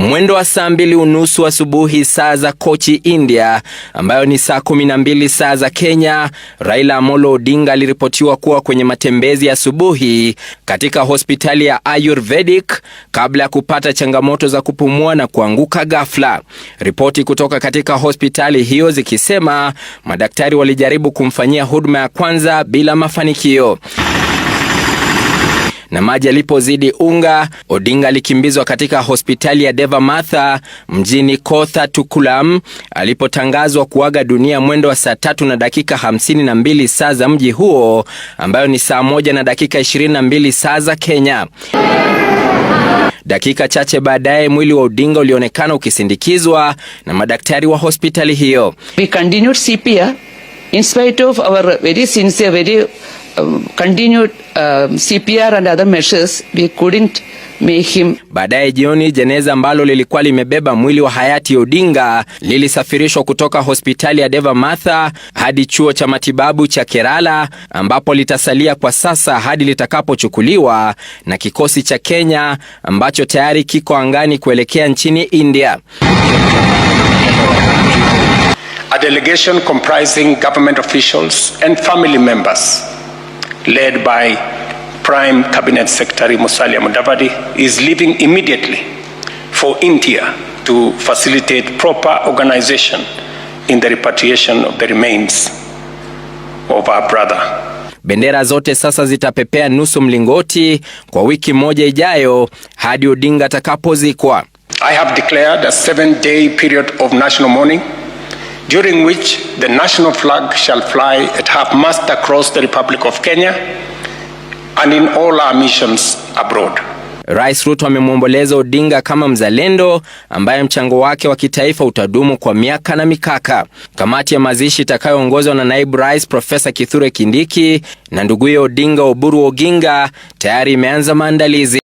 Mwendo wa saa 2:30 asubuhi saa za Kochi, India, ambayo ni saa 12 saa za Kenya, Raila Amolo Odinga aliripotiwa kuwa kwenye matembezi ya asubuhi katika hospitali ya Ayurvedic kabla ya kupata changamoto za kupumua na kuanguka ghafla. Ripoti kutoka katika hospitali hiyo zikisema madaktari walijaribu kumfanyia huduma ya kwanza bila mafanikio. Na maji alipozidi unga, Odinga alikimbizwa katika hospitali ya Deva Matha mjini Kothatukulam alipotangazwa kuaga dunia mwendo wa saa 3:52 saa za mji huo, ambayo ni saa 1:22 saa za Kenya. Dakika chache baadaye mwili wa Odinga ulionekana ukisindikizwa na madaktari wa hospitali hiyo. We continued CPR in spite of our very sincere, continued CPR and other measures. We couldn't make him. Baadaye jioni, jeneza ambalo lilikuwa limebeba mwili wa hayati Odinga lilisafirishwa kutoka hospitali ya Deva Matha hadi chuo cha matibabu cha Kerala, ambapo litasalia kwa sasa hadi litakapochukuliwa na kikosi cha Kenya ambacho tayari kiko angani kuelekea nchini India. A delegation comprising government officials and family members, led by Prime Cabinet Secretary Musalia Mudavadi, is leaving immediately for India to facilitate proper organization in the repatriation of the remains of our brother. Bendera zote sasa zitapepea nusu mlingoti kwa wiki moja ijayo hadi Odinga atakapozikwa. I have declared a 7-day period of national mourning, during which the national flag shall fly at half-mast across the Republic of Kenya and in all our missions abroad. Rais Ruto amemwomboleza Odinga kama mzalendo ambaye mchango wake wa kitaifa utadumu kwa miaka na mikaka. Kamati ya mazishi itakayoongozwa na naibu rais Profesa Kithure Kindiki na nduguye Odinga Oburu Oginga tayari imeanza maandalizi.